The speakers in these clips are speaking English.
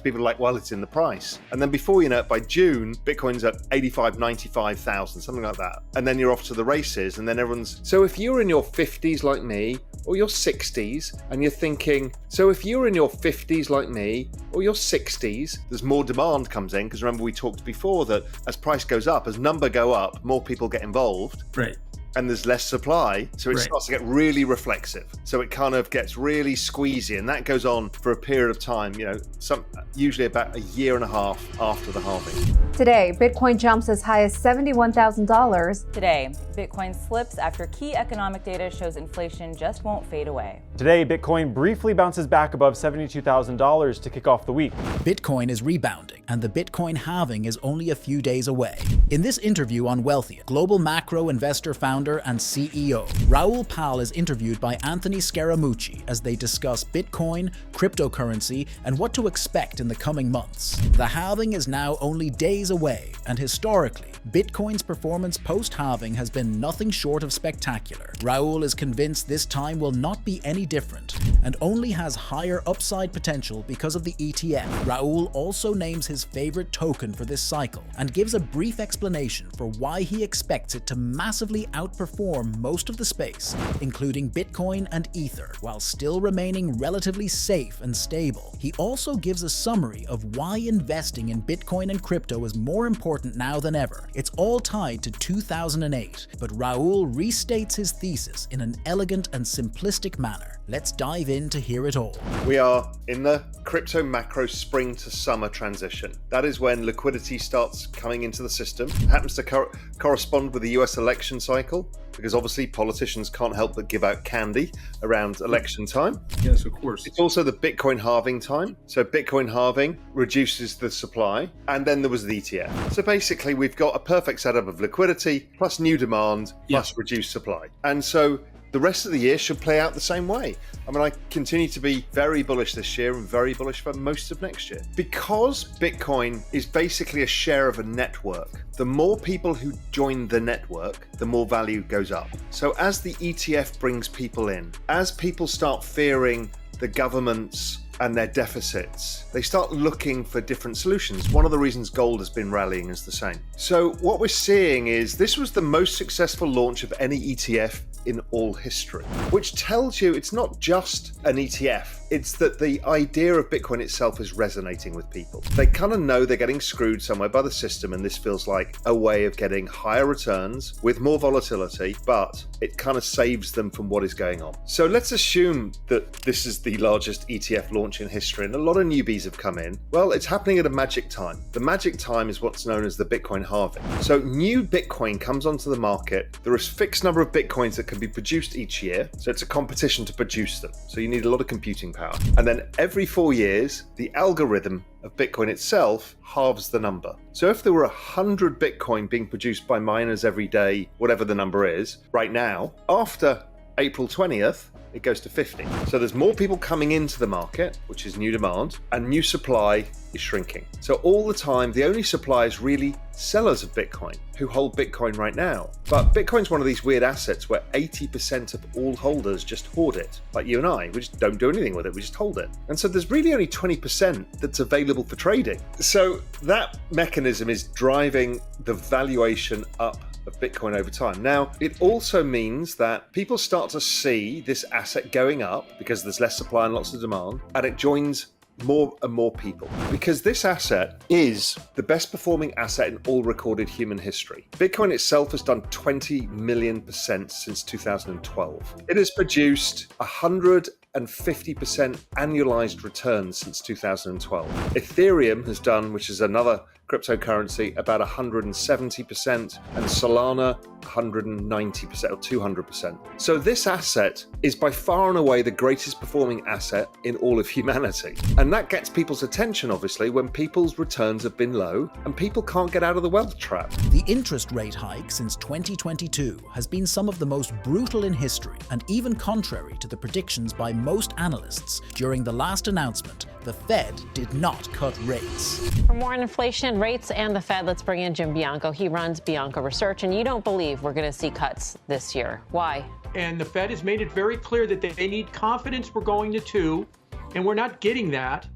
because people are like, well, it's in the price. And then before you know it, by June, Bitcoin's at 85, 95,000, something like that. And then you're off to the races, and then everyone's... So if you're in your 50s like me, or your 60s, and you're thinking, so if you're in your 50s like me, or your 60s, there's more demand comes in, because remember we talked before that as price goes up, as number go up, more people get involved. Right. And there's less supply, so it starts to get really reflexive. So it kind of gets really squeezy, and that goes on for a period of time, usually about a year and a half after the halving. Today, Bitcoin jumps as high as $71,000. Today, Bitcoin slips after key economic data shows inflation just won't fade away. Today, Bitcoin briefly bounces back above $72,000 to kick off the week. Bitcoin is rebounding, and the Bitcoin halving is only a few days away. In this interview on Wealthier, global macro investor founder and CEO, Raoul Pal is interviewed by Anthony Scaramucci as they discuss Bitcoin, cryptocurrency, and what to expect in the coming months. The halving is now only days away, and historically, Bitcoin's performance post-halving has been nothing short of spectacular. Raoul is convinced this time will not be any different, and only has higher upside potential because of the ETF. Raoul also names his favorite token for this cycle, and gives a brief explanation for why he expects it to massively outperform most of the space, including Bitcoin and Ether, while still remaining relatively safe and stable. He also gives a summary of why investing in Bitcoin and crypto is more important now than ever. It's all tied to 2008, but Raoul restates his thesis in an elegant and simplistic manner. Let's dive in to hear it all. We are in the crypto macro spring to summer transition. That is when liquidity starts coming into the system. It happens to correspond with the US election cycle, because obviously politicians can't help but give out candy around election time. Yes, of course. It's also the Bitcoin halving time. So Bitcoin halving reduces the supply, and then there was the ETF. So basically we've got a perfect setup of liquidity plus new demand plus reduced supply. And so the rest of the year should play out the same way. I mean, I continue to be very bullish this year and very bullish for most of next year. Because Bitcoin is basically a share of a network, the more people who join the network, the more value goes up. So as the ETF brings people in, as people start fearing the governments and their deficits, they start looking for different solutions. One of the reasons gold has been rallying is the same. So what we're seeing is this was the most successful launch of any ETF in all history, which tells you it's not just an ETF. It's that the idea of Bitcoin itself is resonating with people. They kind of know they're getting screwed somewhere by the system, and this feels like a way of getting higher returns with more volatility, but it kind of saves them from what is going on. So let's assume that this is the largest ETF launch in history, and a lot of newbies have come in. Well, it's happening at a magic time. The magic time is what's known as the Bitcoin halving. So new Bitcoin comes onto the market. There is a fixed number of Bitcoins that can be produced each year. So it's a competition to produce them. So you need a lot of computing power. And then every 4 years, the algorithm of Bitcoin itself halves the number. So if there were 100 Bitcoin being produced by miners every day, whatever the number is, right now, after April 20th, it goes to 50. So there's more people coming into the market, which is new demand, and new supply is shrinking. So all the time, the only supply is really sellers of Bitcoin who hold Bitcoin right now. But Bitcoin's one of these weird assets where 80% of all holders just hoard it, like you and I. We just don't do anything with it, we just hold it. And so there's really only 20% that's available for trading. So that mechanism is driving the valuation up of Bitcoin over time. Now, it also means that people start to see this asset going up because there's less supply and lots of demand, and it joins more and more people, because this asset is the best performing asset in all recorded human history. Bitcoin itself has done 20 million% since 2012. It has produced 150% annualized returns since 2012. Ethereum has done, which is another cryptocurrency, about 170%, and Solana 190% or 200%. So this asset is by far and away the greatest performing asset in all of humanity. And that gets people's attention, obviously, when people's returns have been low and people can't get out of the wealth trap. The interest rate hike since 2022 has been some of the most brutal in history, and even contrary to the predictions by most analysts. During the last announcement, the Fed did not cut rates. For more on inflation, rates, and the Fed, let's bring in Jim Bianco. He runs Bianco Research, and you don't believe we're going to see cuts this year. Why? And the Fed has made it very clear that they need confidence we're going to 2, and we're not getting that.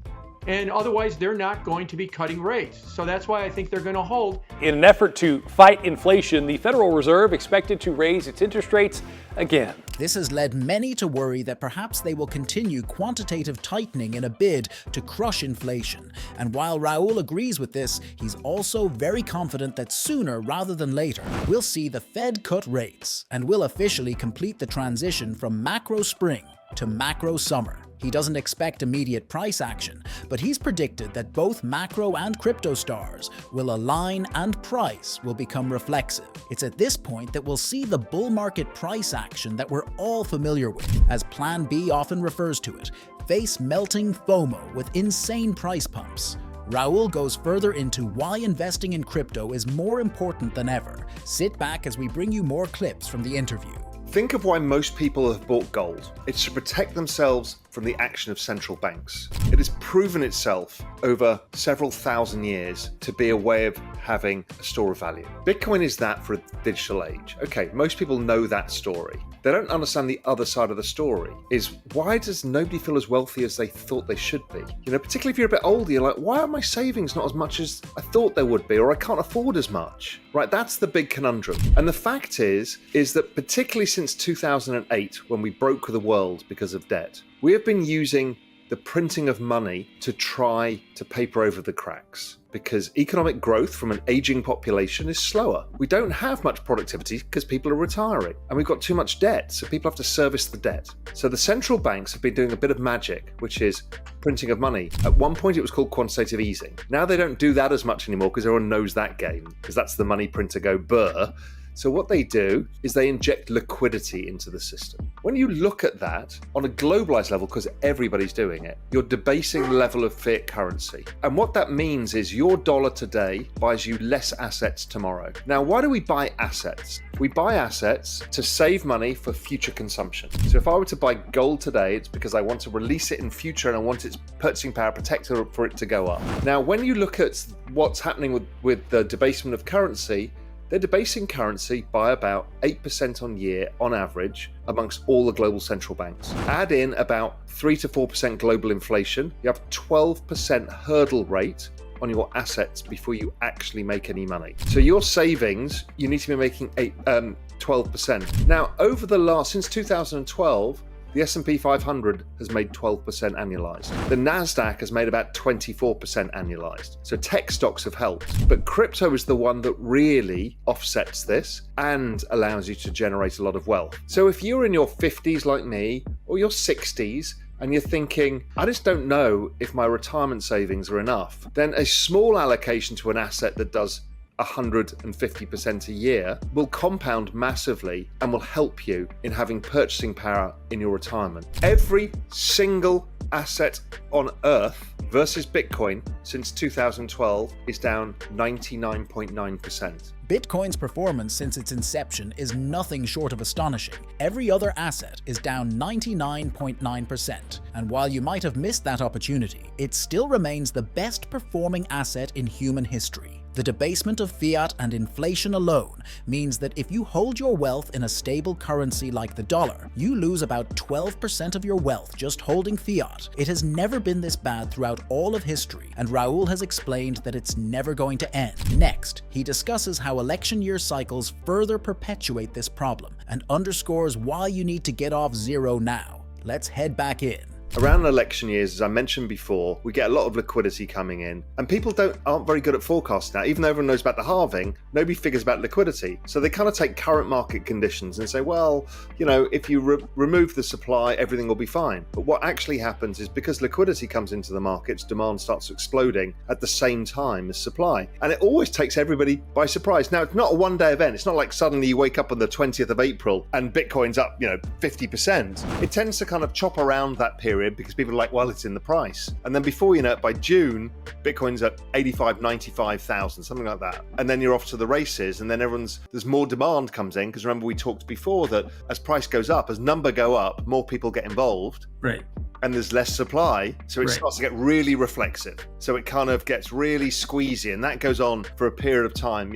and otherwise they're not going to be cutting rates. So that's why I think they're going to hold. In an effort to fight inflation, the Federal Reserve expected to raise its interest rates again. This has led many to worry that perhaps they will continue quantitative tightening in a bid to crush inflation. And while Raoul agrees with this, he's also very confident that sooner rather than later, we'll see the Fed cut rates and will officially complete the transition from macro spring to macro summer. He doesn't expect immediate price action, but he's predicted that both macro and crypto stars will align and price will become reflexive. It's at this point that we'll see the bull market price action that we're all familiar with, as Plan B often refers to it, face melting FOMO with insane price pumps. Raoul goes further into why investing in crypto is more important than ever. Sit back as we bring you more clips from the interview. Think of why most people have bought gold. It's to protect themselves from the action of central banks. It has proven itself over several thousand years to be a way of having a store of value. Bitcoin is that for a digital age. Okay, most people know that story. They don't understand the other side of the story, is why does nobody feel as wealthy as they thought they should be? You know, particularly if you're a bit older, you're like, why are my savings not as much as I thought they would be, or I can't afford as much, right? That's the big conundrum. And the fact is that particularly since 2008, when we broke the world because of debt, we have been using the printing of money to try to paper over the cracks, because economic growth from an aging population is slower. We don't have much productivity because people are retiring, and we've got too much debt, so people have to service the debt. So the central banks have been doing a bit of magic, which is printing of money. At one point it was called quantitative easing. Now they don't do that as much anymore because everyone knows that game, because that's the money printer go burr. So what they do is they inject liquidity into the system. When you look at that on a globalized level, because everybody's doing it, you're debasing the level of fiat currency. And what that means is your dollar today buys you less assets tomorrow. Now, why do we buy assets? We buy assets to save money for future consumption. So if I were to buy gold today, it's because I want to release it in future and I want its purchasing power protector for it to go up. Now, when you look at what's happening with the debasement of currency, they're debasing currency by about 8% on year on average amongst all the global central banks. Add in about 3 to 4% global inflation, you have 12% hurdle rate on your assets before you actually make any money. So your savings, you need to be making 12%. Now, since 2012, the S&P 500 has made 12% annualized. The NASDAQ has made about 24% annualized. So tech stocks have helped. But crypto is the one that really offsets this and allows you to generate a lot of wealth. So if you're in your 50s like me, or your 60s, and you're thinking, I just don't know if my retirement savings are enough, then a small allocation to an asset that does 150% a year will compound massively and will help you in having purchasing power in your retirement. Every single asset on earth versus Bitcoin since 2012 is down 99.9%. Bitcoin's performance since its inception is nothing short of astonishing. Every other asset is down 99.9%. And while you might have missed that opportunity, it still remains the best performing asset in human history. The debasement of fiat and inflation alone means that if you hold your wealth in a stable currency like the dollar, you lose about 12% of your wealth just holding fiat. It has never been this bad throughout all of history, and Raoul has explained that it's never going to end. Next, he discusses how election year cycles further perpetuate this problem and underscores why you need to get off zero now. Let's head back in. Around election years, as I mentioned before, we get a lot of liquidity coming in, and people aren't very good at forecasting now. Even though everyone knows about the halving, nobody figures about liquidity. So they kind of take current market conditions and say, well, you know, if you remove the supply, everything will be fine. But what actually happens is because liquidity comes into the markets, demand starts exploding at the same time as supply. And it always takes everybody by surprise. Now, it's not a one-day event. It's not like suddenly you wake up on the 20th of April and Bitcoin's up, 50%. It tends to kind of chop around that period because people are like, well, it's in the price. And then before you know it, by June, Bitcoin's at 85, 95,000, something like that. And then you're off to the races, and then there's more demand comes in, because remember we talked before that as price goes up, as number go up, more people get involved. Right. And there's less supply, so it starts to get really reflexive. So it kind of gets really squeezy, and that goes on for a period of time.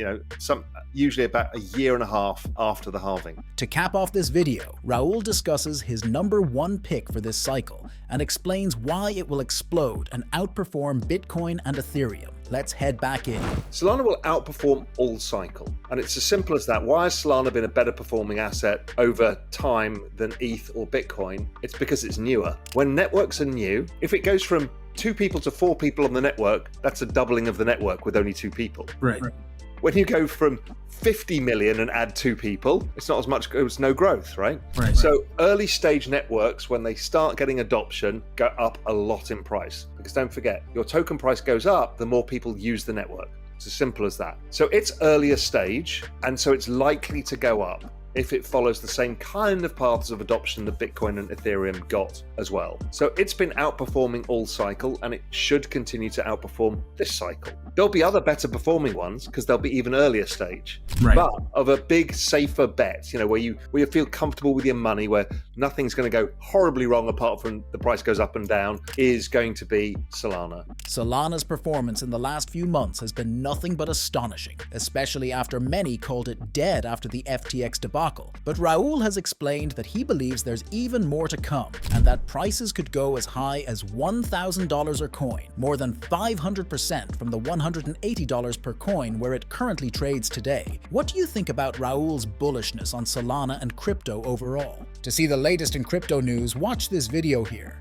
usually about a year and a half after the halving. To cap off this video, Raoul discusses his #1 pick for this cycle and explains why it will explode and outperform Bitcoin and Ethereum. Let's head back in. Solana will outperform all cycle, and it's as simple as that. Why has Solana been a better performing asset over time than ETH or Bitcoin? It's because it's newer. When networks are new, if it goes from 2 people to 4 people on the network, that's a doubling of the network with only 2 people. Right. When you go from 50 million and add 2 people, it's not as much, it's no growth, right? Right. So early stage networks, when they start getting adoption, go up a lot in price. Because don't forget, your token price goes up, the more people use the network. It's as simple as that. So it's earlier stage, and so it's likely to go up if it follows the same kind of paths of adoption that Bitcoin and Ethereum got as well. So it's been outperforming all cycle, and it should continue to outperform this cycle. There'll be other better performing ones because they'll be even earlier stage. Right. But of a big, safer bet, where you feel comfortable with your money, where nothing's going to go horribly wrong apart from the price goes up and down, is going to be Solana. Solana's performance in the last few months has been nothing but astonishing, especially after many called it dead after the FTX debacle. But Raoul has explained that he believes there's even more to come, and that prices could go as high as $1,000 a coin, more than 500% from the $180 per coin where it currently trades today. What do you think about Raoul's bullishness on Solana and crypto overall? To see the latest in crypto news, watch this video here.